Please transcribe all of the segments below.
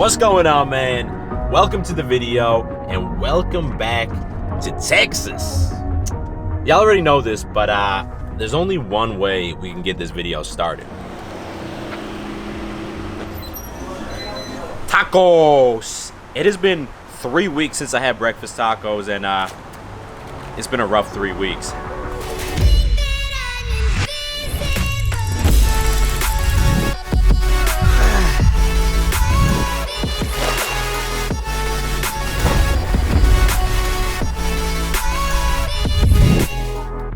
What's going on, man? Welcome to the video and welcome back to Texas. Y'all already know this, but there's only one way we can get this video started. Tacos! It has been 3 weeks since I had breakfast tacos, and it's been a rough 3 weeks.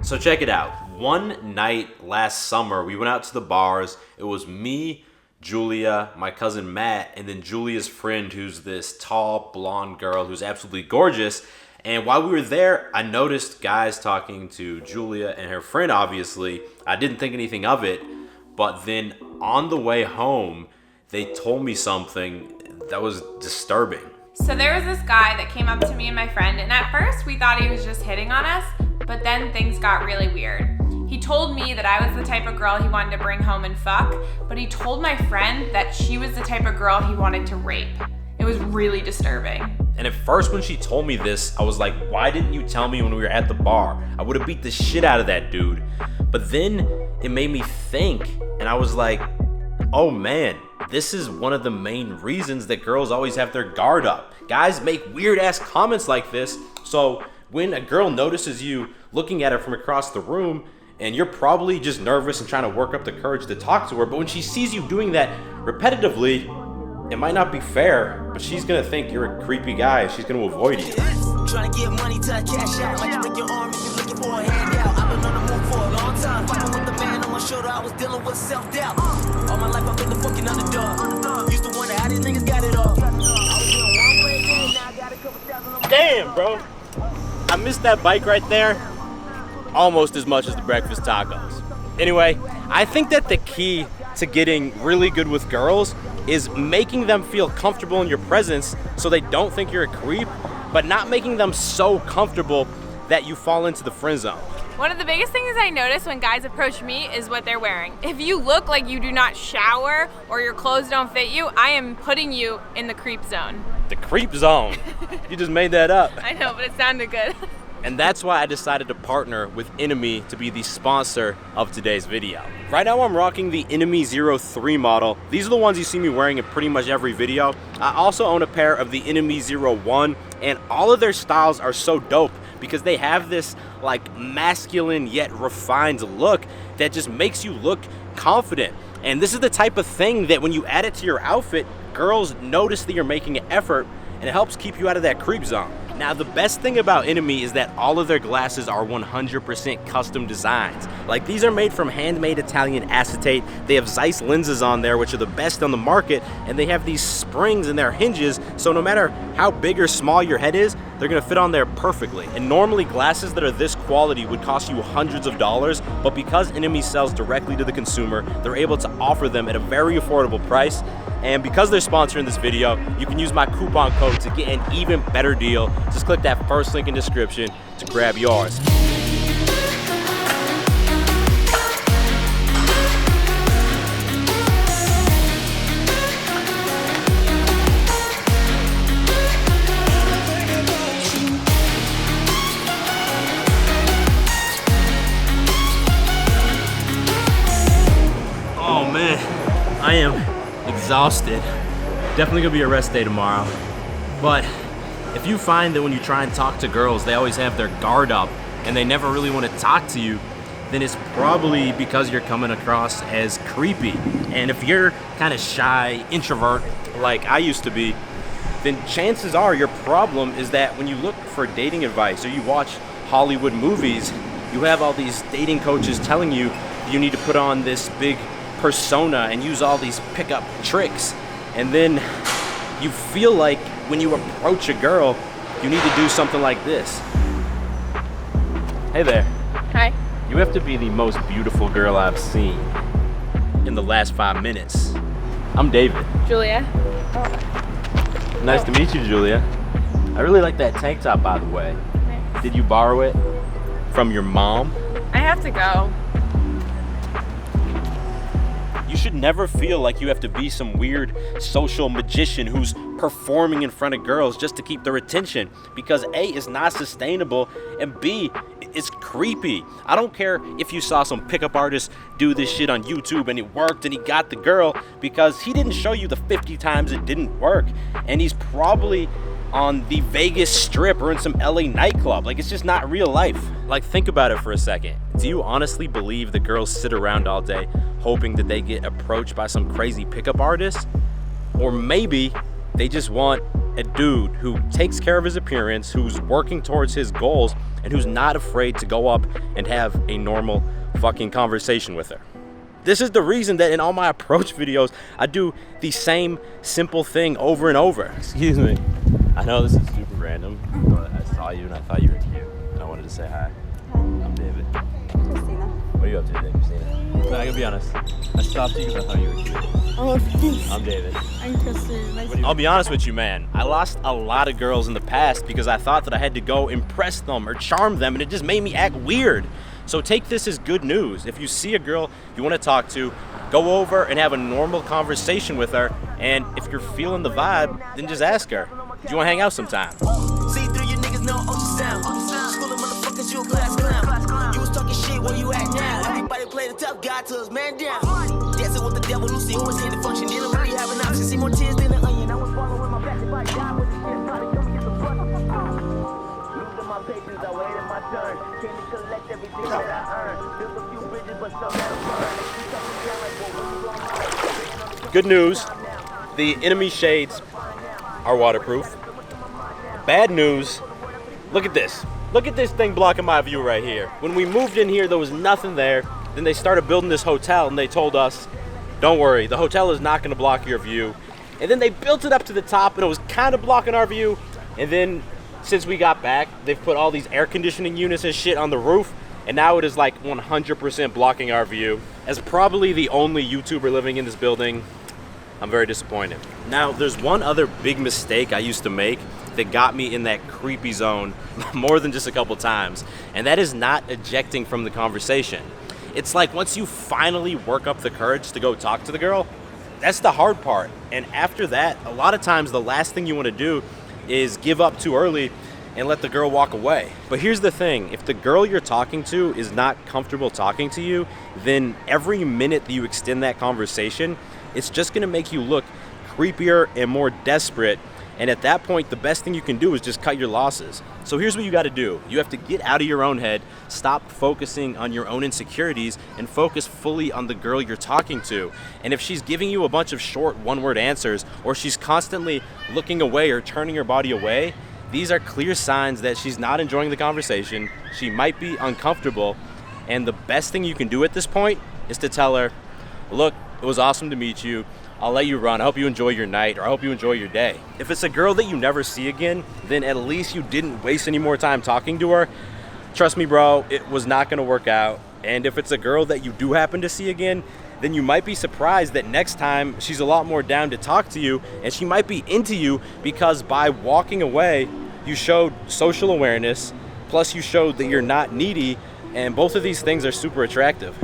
So check it out. One night last summer, we went out to the bars. It was me, Julia, my cousin Matt, and then Julia's friend, who's this tall, blonde girl who's absolutely gorgeous. And while we were there, I noticed guys talking to Julia and her friend, obviously. I didn't think anything of it, but then on the way home, they told me something that was disturbing. So there was this guy that came up to me and my friend, and at first we thought he was just hitting on us, but then things got really weird. He told me that I was the type of girl he wanted to bring home and fuck, but he told my friend that she was the type of girl he wanted to rape. It was really disturbing. And at first when she told me this, I was like, why didn't you tell me when we were at the bar? I would have beat the shit out of that dude. But then it made me think, and I was like, oh man, this is one of the main reasons that girls always have their guard up. Guys make weird ass comments like this, so when a girl notices you looking at her from across the room, and you're probably just nervous and trying to work up the courage to talk to her, but when she sees you doing that repetitively, it might not be fair, but she's gonna think you're a creepy guy and she's gonna avoid you. Trying to get money to cash out, like you break your arm and you looking for a handout. I've been on the move for a long time, fighting with the man on my shoulder. I was dealing with self-doubt. All my life I've been the fucking underdog. Used to wonder how these niggas got it all. I was doing one way again, now I got a couple thousand on my. Damn, bro. I missed that bike right there almost as much as the breakfast tacos. Anyway, I think that the key to getting really good with girls is making them feel comfortable in your presence so they don't think you're a creep, but not making them so comfortable that you fall into the friend zone. One of the biggest things I notice when guys approach me is what they're wearing. If you look like you do not shower or your clothes don't fit you, I am putting you in the creep zone. The creep zone. You just made that up. I know, but it sounded good. And that's why I decided to partner with Enemy to be the sponsor of today's video. Right now I'm rocking the Enemy 03 model. These are the ones you see me wearing in pretty much every video. I also own a pair of the Enemy 01, and all of their styles are so dope because they have this like masculine yet refined look that just makes you look confident. And this is the type of thing that when you add it to your outfit, girls notice that you're making an effort, and it helps keep you out of that creep zone. Now, the best thing about Enemy is that all of their glasses are 100% custom designs. Like, these are made from handmade Italian acetate. They have Zeiss lenses on there, which are the best on the market, and they have these springs in their hinges, so no matter how big or small your head is, they're gonna fit on there perfectly. And normally, glasses that are this quality would cost you hundreds of dollars, but because Enemy sells directly to the consumer, they're able to offer them at a very affordable price. And because they're sponsoring this video, you can use my coupon code to get an even better deal. Just click that first link in description to grab yours. Oh man, I am exhausted. Definitely gonna be a rest day tomorrow. But if you find that when you try and talk to girls, they always have their guard up and they never really want to talk to you, then it's probably because you're coming across as creepy. And if you're kind of shy, introvert, like I used to be, then chances are your problem is that when you look for dating advice or you watch Hollywood movies, you have all these dating coaches telling you you need to put on this big persona and use all these pickup tricks. And then you feel like when you approach a girl, you need to do something like this. Hey there. Hi. You have to be the most beautiful girl I've seen in the last 5 minutes. I'm David. Julia. Nice to meet you, Julia. I really like that tank top, by the way. Thanks. Did you borrow it from your mom? I have to go. You should never feel like you have to be some weird social magician who's performing in front of girls just to keep their attention, because A, it's not sustainable, and B, it's creepy. I don't care if you saw some pickup artist do this shit on YouTube and it worked and he got the girl, because he didn't show you the 50 times it didn't work, and he's probably on the Vegas Strip or in some LA nightclub. Like, it's just not real life. Like, think about it for a second. Do you honestly believe that girls sit around all day hoping that they get approached by some crazy pickup artist? Or maybe they just want a dude who takes care of his appearance, who's working towards his goals, and who's not afraid to go up and have a normal fucking conversation with her. This is the reason that in all my approach videos, I do the same simple thing over and over. Excuse me. I know this is super random, but I saw you and I thought you were cute. And I wanted to say hi. I'm David. Christina. What are you up to today, Christina? No, I gotta be honest. I stopped you because I thought you were cute. Oh, thanks. I'm David. I'm Christina. Nice. I'll be honest with you, man. I lost a lot of girls in the past because I thought that I had to go impress them or charm them, and it just made me act weird. So take this as good news. If you see a girl you want to talk to, go over and have a normal conversation with her, and if you're feeling the vibe, then just ask her, do you want to hang out sometime? See through your niggas, no ultrasound. School of motherfuckers, you a class clown. You was talking shit, where you at now? Everybody play the tough guy to us, man down. Dancing with the devil, Lucy always had to function. Didn't really have an option. See more tears than an onion. I was following my passion by down with the shit. Probably come get some fun. Losing my patience, I waited my turn. Came to collect everything that I earned. Built a few bridges, but some had burned. Good news, the enemy shades are waterproof. Bad news, look at this. Look at this thing blocking my view right here. When we moved in here, there was nothing there. Then they started building this hotel and they told us, don't worry, the hotel is not gonna block your view. And then they built it up to the top and it was kind of blocking our view. And then since we got back, they've put all these air conditioning units and shit on the roof. And now it is like 100% blocking our view. As probably the only YouTuber living in this building, I'm very disappointed. Now, there's one other big mistake I used to make that got me in that creepy zone more than just a couple times, and that is not ejecting from the conversation. It's like once you finally work up the courage to go talk to the girl, that's the hard part. And after that, a lot of times the last thing you want to do is give up too early and let the girl walk away. But here's the thing, if the girl you're talking to is not comfortable talking to you, then every minute that you extend that conversation, it's just gonna make you look creepier and more desperate. And at that point, the best thing you can do is just cut your losses. So here's what you gotta do. You have to get out of your own head, stop focusing on your own insecurities, and focus fully on the girl you're talking to. And if she's giving you a bunch of short one-word answers, or she's constantly looking away or turning her body away, these are clear signs that she's not enjoying the conversation, she might be uncomfortable, and the best thing you can do at this point is to tell her, look, it was awesome to meet you. I'll let you run. I hope you enjoy your night, or I hope you enjoy your day. If it's a girl that you never see again, then at least you didn't waste any more time talking to her. Trust me, bro, it was not gonna work out. And if it's a girl that you do happen to see again, then you might be surprised that next time she's a lot more down to talk to you, and she might be into you because by walking away, you showed social awareness, plus you showed that you're not needy, and both of these things are super attractive.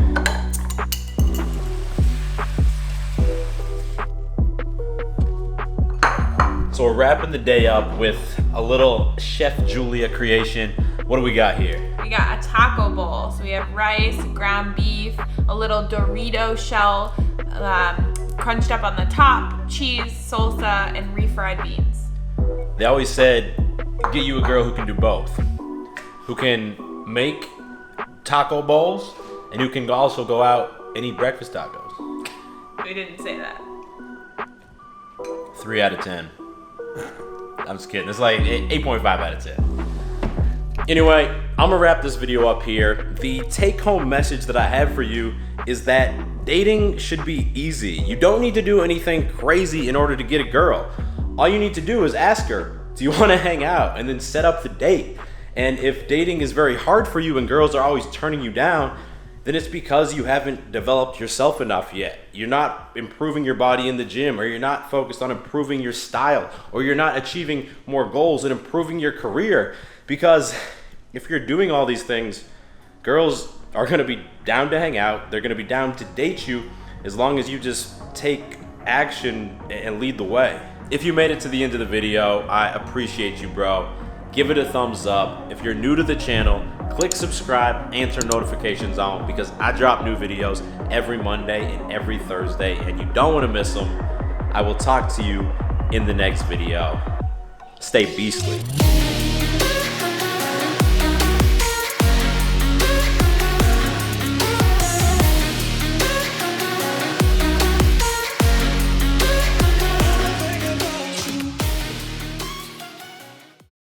So we're wrapping the day up with a little Chef Julia creation. What do we got here? We got a taco bowl. So we have rice, ground beef, a little Dorito shell, crunched up on the top, cheese, salsa, and refried beans. They always said, get you a girl who can do both. Who can make taco bowls and who can also go out and eat breakfast tacos. We didn't say that. 3 out of 10. I'm just kidding. It's like 8.5 out of 10. Anyway, I'm gonna wrap this video up here. The take-home message that I have for you is that dating should be easy. You don't need to do anything crazy in order to get a girl. All you need to do is ask her, do you want to hang out? And then set up the date. And if dating is very hard for you and girls are always turning you down, then it's because you haven't developed yourself enough yet. You're not improving your body in the gym, or you're not focused on improving your style, or you're not achieving more goals and improving your career. Because if you're doing all these things, girls are gonna be down to hang out, they're gonna be down to date you, as long as you just take action and lead the way. If you made it to the end of the video, I appreciate you, bro. Give it a thumbs up. If you're new to the channel, click subscribe and turn notifications on, because I drop new videos every Monday and every Thursday, and you don't want to miss them. I will talk to you in the next video. Stay beastly.